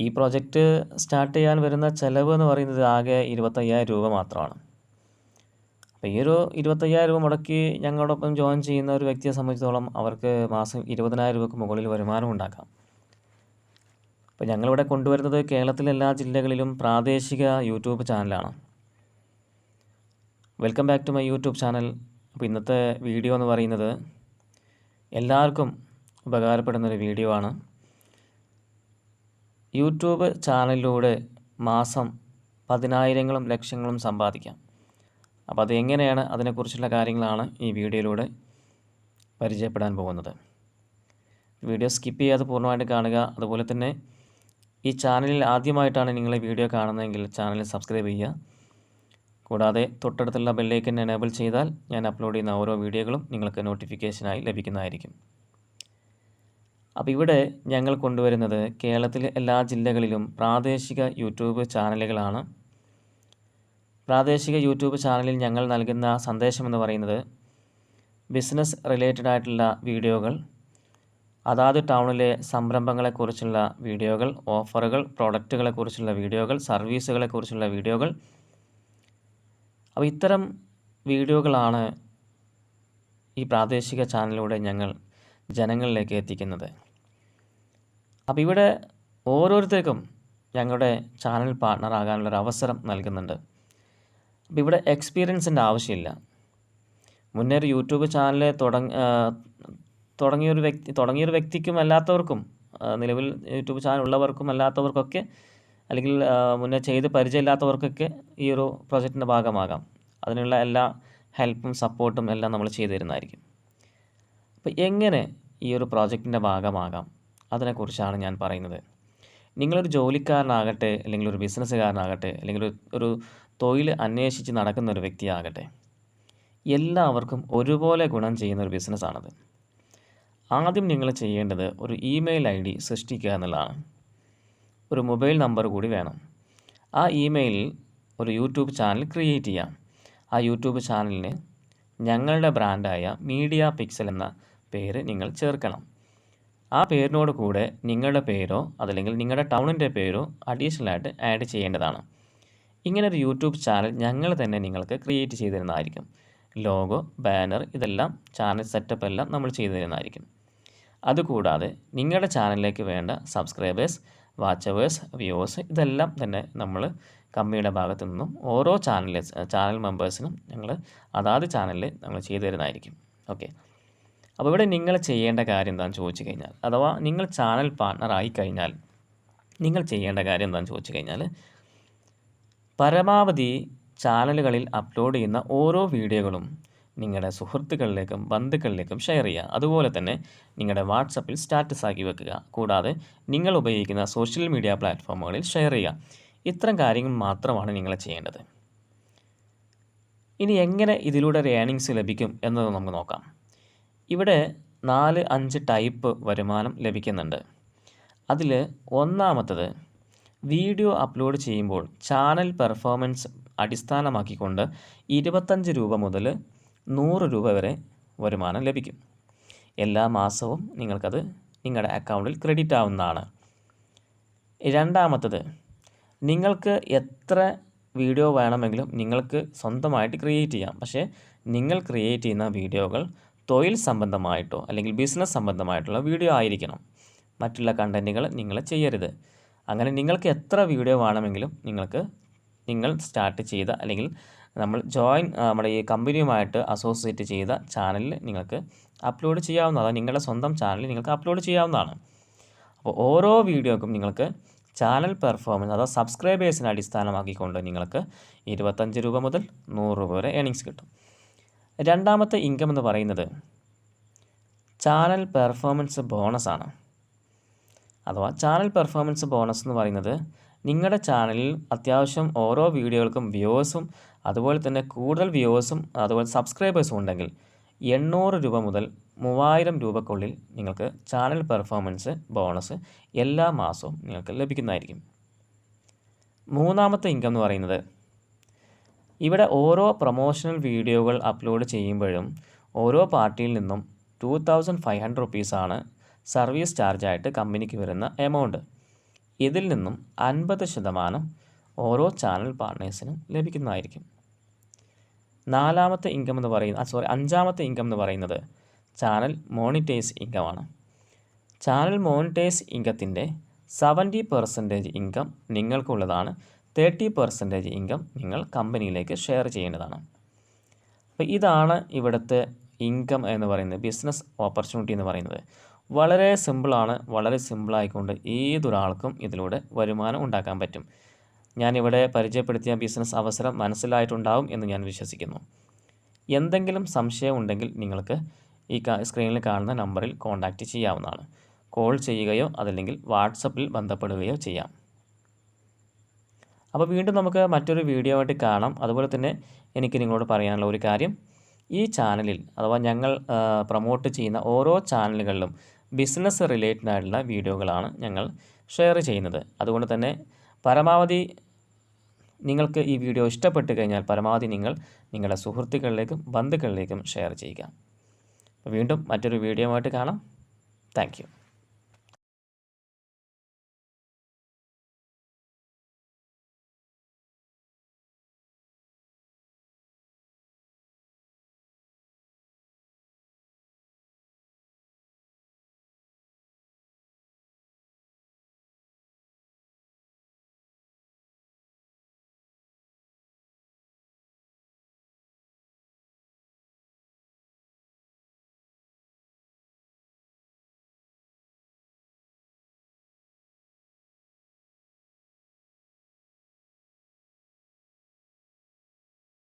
ഈ project start ചെയ്യാൻ വരുന്ന ചിലവ് എന്ന് പറയുന്നത് ആകെ 25,000 രൂപ മാത്രമാണ്. അപ്പോൾ ഈ ഒരു 25,000 രൂപ മുടക്കി ഞങ്ങളോടൊപ്പം ജോയിൻ ചെയ്യുന്ന ഒരു വ്യക്തിയെ സംബന്ധിച്ചിടത്തോളം അവർക്ക് മാസം 20,000 രൂപയ്ക്ക് മുകളിൽ വരുമാനം ഉണ്ടാക്കാം. അപ്പോൾ ഞങ്ങളിവിടെ കൊണ്ടുവരുന്നത് കേരളത്തിലെ എല്ലാ ജില്ലകളിലും പ്രാദേശിക യൂട്യൂബ് ചാനലാണ്. Welcome back to my YouTube channel. അപ്പോൾ ഇന്നത്തെ വീഡിയോ എന്ന് പറയുന്നത് എല്ലാവർക്കും ഉപകാരപ്പെടുന്നൊരു വീഡിയോ ആണ്. യൂട്യൂബ് ചാനലിലൂടെ മാസം 10,000ങ്ങളും ലക്ഷങ്ങളും സമ്പാദിക്കാം. അപ്പോൾ അതെങ്ങനെയാണ്, അതിനെക്കുറിച്ചുള്ള കാര്യങ്ങളാണ് ഈ വീഡിയോയിലൂടെ പരിചയപ്പെടാൻ പോകുന്നത്. വീഡിയോ സ്കിപ്പ് ചെയ്യാതെ പൂർണ്ണമായിട്ട് കാണുക. അതുപോലെ തന്നെ ഈ ചാനലിൽ ആദ്യമായിട്ടാണ് നിങ്ങൾ ഈ വീഡിയോ കാണുന്നതെങ്കിൽ ചാനൽ സബ്സ്ക്രൈബ് ചെയ്യുക. കൂടാതെ തൊട്ടടുത്തുള്ള ബെല്ലൈക്കൻ എനേബിൾ ചെയ്താൽ ഞാൻ അപ്ലോഡ് ചെയ്യുന്ന ഓരോ വീഡിയോകളും നിങ്ങൾക്ക് നോട്ടിഫിക്കേഷനായി ലഭിക്കുന്നതായിരിക്കും. അപ്പോൾ ഇവിടെ ഞങ്ങൾ കൊണ്ടുവരുന്നത് കേരളത്തിലെ എല്ലാ ജില്ലകളിലും പ്രാദേശിക യൂട്യൂബ് ചാനലുകളാണ്. പ്രാദേശിക യൂട്യൂബ് ചാനലിൽ ഞങ്ങൾ നൽകുന്ന സന്ദേശമെന്ന് പറയുന്നത് ബിസിനസ് റിലേറ്റഡ് ആയിട്ടുള്ള വീഡിയോകൾ, അതാത് ടൗണിലെ സംരംഭങ്ങളെക്കുറിച്ചുള്ള വീഡിയോകൾ, ഓഫറുകൾ, പ്രോഡക്റ്റുകളെക്കുറിച്ചുള്ള വീഡിയോകൾ, സർവീസുകളെക്കുറിച്ചുള്ള വീഡിയോകൾ. അപ്പോൾ ഇത്തരം വീഡിയോകളാണ് ഈ പ്രാദേശിക ചാനലിലൂടെ ഞങ്ങൾ ജനങ്ങളിലേക്ക് എത്തിക്കുന്നത്. അപ്പോൾ ഇവിടെ ഓരോരുത്തർക്കും ഞങ്ങളുടെ ചാനൽ പാർട്ട്ണർ ആകാനുള്ളൊരു അവസരം നൽകുന്നുണ്ട്. അപ്പോൾ ഇവിടെ എക്സ്പീരിയൻസിൻ്റെ ആവശ്യമില്ല. മുന്നേ ഒരു യൂട്യൂബ് ചാനൽ തുടങ്ങിയൊരു വ്യക്തിക്കും അല്ലാത്തവർക്കും, നിലവിൽ യൂട്യൂബ് ചാനൽ ഉള്ളവർക്കും അല്ലാത്തവർക്കൊക്കെ, അല്ലെങ്കിൽ മുന്നേ ചെയ്ത് പരിചയമില്ലാത്തവർക്കൊക്കെ ഈ ഒരു പ്രോജക്റ്റിൻ്റെ ഭാഗമാകാം. അതിനുള്ള എല്ലാ ഹെൽപ്പും സപ്പോർട്ടും എല്ലാം നമ്മൾ ചെയ്തു തരുന്നതായിരിക്കും. അപ്പോൾ എങ്ങനെ ഈ ഒരു പ്രോജക്റ്റിൻ്റെ ഭാഗമാകാം, അതിനെക്കുറിച്ചാണ് ഞാൻ പറയുന്നത്. നിങ്ങളൊരു ജോലിക്കാരനാകട്ടെ, അല്ലെങ്കിൽ ഒരു ബിസിനസ്സുകാരനാകട്ടെ, അല്ലെങ്കിൽ ഒരു തൊഴിൽ അന്വേഷിച്ച് നടക്കുന്ന ഒരു വ്യക്തിയാകട്ടെ, എല്ലാവർക്കും ഒരുപോലെ ഗുണം ചെയ്യുന്നൊരു ബിസിനസ്സാണത്. ആദ്യം നിങ്ങൾ ചെയ്യേണ്ടത് ഒരു ഇമെയിൽ ID സൃഷ്ടിക്കുക എന്നുള്ളതാണ്. ഒരു മൊബൈൽ നമ്പർ കൂടി വേണം. ആ ഇമെയിലിൽ ഒരു യൂട്യൂബ് ചാനൽ ക്രിയേറ്റ് ചെയ്യാം. ആ യൂട്യൂബ് ചാനലിന് ഞങ്ങളുടെ ബ്രാൻഡായ മീഡിയ പിക്സൽ എന്ന പേര് നിങ്ങൾ ചേർക്കണം. ആ പേരിനോട് കൂടെ നിങ്ങളുടെ പേരോ അതല്ലെങ്കിൽ നിങ്ങളുടെ ടൗണിൻ്റെ പേരോ അഡീഷണലായിട്ട് ആഡ് ചെയ്യേണ്ടതാണ്. ഇങ്ങനൊരു യൂട്യൂബ് ചാനൽ ഞങ്ങൾ തന്നെ നിങ്ങൾക്ക് ക്രിയേറ്റ് ചെയ്ത് തരുന്നതായിരിക്കും. ലോഗോ, ബാനർ, ഇതെല്ലാം ചാനൽ സെറ്റപ്പ് എല്ലാം നമ്മൾ ചെയ്തു തരുന്നതായിരിക്കും. അതുകൂടാതെ നിങ്ങളുടെ ചാനലിലേക്ക് വേണ്ട സബ്സ്ക്രൈബേഴ്സ്, വാച്ചവേഴ്സ്, വ്യൂവേഴ്സ്, ഇതെല്ലാം തന്നെ നമ്മൾ കമ്പനിയുടെ ഭാഗത്തു നിന്നും ഓരോ ചാനൽ മെമ്പേഴ്സിനും ഞങ്ങൾ അതാത് ചാനലിൽ നമ്മൾ ചെയ്തു തരുന്നതായിരിക്കും. ഓക്കെ. അപ്പോൾ ഇവിടെ നിങ്ങൾ ചെയ്യേണ്ട കാര്യം എന്താണെന്ന് ചോദിച്ചു കഴിഞ്ഞാൽ, അഥവാ നിങ്ങൾ ചാനൽ പാർട്ട്ണർ ആയിക്കഴിഞ്ഞാൽ നിങ്ങൾ ചെയ്യേണ്ട കാര്യം എന്താണെന്ന് ചോദിച്ചു കഴിഞ്ഞാൽ, പരമാവധി ചാനലുകളിൽ അപ്ലോഡ് ചെയ്യുന്ന ഓരോ വീഡിയോകളും നിങ്ങളുടെ സുഹൃത്തുക്കളിലേക്കും ബന്ധുക്കളിലേക്കും ഷെയർ ചെയ്യുക. അതുപോലെ തന്നെ നിങ്ങളുടെ വാട്സപ്പിൽ സ്റ്റാറ്റസ് ആക്കി വെക്കുക. കൂടാതെ നിങ്ങൾ ഉപയോഗിക്കുന്ന സോഷ്യൽ മീഡിയ പ്ലാറ്റ്ഫോമുകളിൽ ഷെയർ ചെയ്യുക. ഇത്തരം കാര്യങ്ങൾ മാത്രമാണ് നിങ്ങൾ ചെയ്യേണ്ടത്. ഇനി എങ്ങനെ ഇതിലൂടെ ഒരു ഏർണിങ്സ് ലഭിക്കും എന്നത് നമുക്ക് നോക്കാം. ഇവിടെ 4-5 ടൈപ്പ് വരുമാനം ലഭിക്കുന്നുണ്ട്. അതിൽ ഒന്നാമത്തത്, വീഡിയോ അപ്ലോഡ് ചെയ്യുമ്പോൾ ചാനൽ പെർഫോമൻസ് അടിസ്ഥാനമാക്കിക്കൊണ്ട് 25 രൂപ മുതൽ 100 രൂപ വരെ വരുമാനം ലഭിക്കും. എല്ലാ മാസവും നിങ്ങൾക്കത് നിങ്ങളുടെ അക്കൗണ്ടിൽ ക്രെഡിറ്റ് ആവുന്നതാണ്. രണ്ടാമത്തത്, നിങ്ങൾക്ക് എത്ര വീഡിയോ വേണമെങ്കിലും നിങ്ങൾക്ക് സ്വന്തമായിട്ട് ക്രിയേറ്റ് ചെയ്യാം. പക്ഷേ നിങ്ങൾ ക്രിയേറ്റ് ചെയ്യുന്ന വീഡിയോകൾ തൊഴിൽ സംബന്ധമായിട്ടോ അല്ലെങ്കിൽ ബിസിനസ് സംബന്ധമായിട്ടുള്ള വീഡിയോ ആയിരിക്കണം. മറ്റുള്ള കണ്ടൻറ്റുകൾ നിങ്ങൾ ചെയ്യരുത്. അങ്ങനെ നിങ്ങൾക്ക് എത്ര വീഡിയോ വേണമെങ്കിലും നിങ്ങൾ സ്റ്റാർട്ട് ചെയ്ത അല്ലെങ്കിൽ നമ്മുടെ ഈ കമ്പനിയുമായിട്ട് അസോസിയേറ്റ് ചെയ്ത ചാനലിൽ നിങ്ങൾക്ക് അപ്ലോഡ് ചെയ്യാവുന്നതാണ്. നിങ്ങളുടെ സ്വന്തം ചാനലിൽ നിങ്ങൾക്ക് അപ്ലോഡ് ചെയ്യാവുന്നതാണ്. അപ്പോൾ ഓരോ വീഡിയോക്കും നിങ്ങൾക്ക് ചാനൽ പെർഫോമൻസ് അഥവാ സബ്സ്ക്രൈബേഴ്സിനെ അടിസ്ഥാനമാക്കിക്കൊണ്ട് നിങ്ങൾക്ക് 25 രൂപ മുതൽ 100 രൂപ വരെ ഏർണിങ്സ് കിട്ടും. രണ്ടാമത്തെ ഇൻകം എന്ന് പറയുന്നത് ചാനൽ പെർഫോമൻസ് ബോണസാണ്. അഥവാ ചാനൽ പെർഫോമൻസ് ബോണസ് എന്ന് പറയുന്നത് നിങ്ങളുടെ ചാനലിൽ അത്യാവശ്യം ഓരോ വീഡിയോകൾക്കും വ്യൂവേഴ്സും അതുപോലെ തന്നെ കൂടുതൽ വ്യൂവേഴ്സും അതുപോലെ സബ്സ്ക്രൈബേഴ്സും ഉണ്ടെങ്കിൽ 800 രൂപ മുതൽ 3000 രൂപക്കുള്ളിൽ നിങ്ങൾക്ക് ചാനൽ പെർഫോമൻസ് ബോണസ് എല്ലാ മാസവും നിങ്ങൾക്ക് ലഭിക്കുന്നതായിരിക്കും. മൂന്നാമത്തെ ഇൻകം എന്ന് പറയുന്നത്, ഇവിടെ ഓരോ പ്രൊമോഷണൽ വീഡിയോകൾ അപ്ലോഡ് ചെയ്യുമ്പോഴും ഓരോ പാർട്ടിയിൽ നിന്നും 2500 റുപ്പീസാണ് സർവീസ് ചാർജായിട്ട് കമ്പനിക്ക് വരുന്ന എമൗണ്ട്. ഇതിൽ നിന്നും 50% ഓരോ ചാനൽ പാർട്ട്നേഴ്സിനും ലഭിക്കുന്നതായിരിക്കും. അഞ്ചാമത്തെ ഇൻകം എന്ന് പറയുന്നത് ചാനൽ മോണിറ്റൈസ് ഇൻകമാണ്. ചാനൽ മോണിറ്റൈസ് ഇൻകത്തിൻ്റെ 70% ഇൻകം നിങ്ങൾക്കുള്ളതാണ്. 30% ഇൻകം നിങ്ങൾ കമ്പനിയിലേക്ക് ഷെയർ ചെയ്യേണ്ടതാണ്. അപ്പോൾ ഇതാണ് ഇവിടുത്തെ ഇൻകം എന്ന് പറയുന്നത്, ബിസിനസ് ഓപ്പർച്യൂണിറ്റി എന്ന് പറയുന്നത്. വളരെ സിമ്പിളാണ്. വളരെ സിമ്പിളായിക്കൊണ്ട് ഏതൊരാൾക്കും ഇതിലൂടെ വരുമാനം ഉണ്ടാക്കാൻ പറ്റും. ഞാനിവിടെ പരിചയപ്പെടുത്തിയ ബിസിനസ് അവസരം മനസ്സിലായിട്ടുണ്ടാവും എന്ന് ഞാൻ വിശ്വസിക്കുന്നു. എന്തെങ്കിലും സംശയം ഉണ്ടെങ്കിൽ നിങ്ങൾക്ക് ഈ സ്ക്രീനിൽ കാണുന്ന നമ്പറിൽ കോൺടാക്റ്റ് ചെയ്യാവുന്നതാണ്. കോൾ ചെയ്യുകയോ അതല്ലെങ്കിൽ വാട്സപ്പിൽ ബന്ധപ്പെടുകയോ ചെയ്യാം. അപ്പോൾ വീണ്ടും നമുക്ക് മറ്റൊരു വീഡിയോ ആയിട്ട് കാണാം. അതുപോലെ തന്നെ എനിക്ക് നിങ്ങളോട് പറയാനുള്ള ഒരു കാര്യം, ഈ ചാനലിൽ അഥവാ ഞങ്ങൾ പ്രൊമോട്ട് ചെയ്യുന്ന ഓരോ ചാനലുകളിലും ബിസിനസ് റിലേറ്റഡ് ആയിട്ടുള്ള വീഡിയോകളാണ് ഞങ്ങൾ ഷെയർ ചെയ്യുന്നത്. അതുകൊണ്ട് തന്നെ പരമാവധി നിങ്ങൾക്ക് ഈ വീഡിയോ ഇഷ്ടപ്പെട്ട് കഴിഞ്ഞാൽ പരമാവധി നിങ്ങൾ നിങ്ങളുടെ സുഹൃത്തുക്കളിലേക്കും ബന്ധുക്കളിലേക്കും ഷെയർ ചെയ്യുക. വീണ്ടും മറ്റൊരു വീഡിയോ ആയിട്ട് കാണാം. Thank you.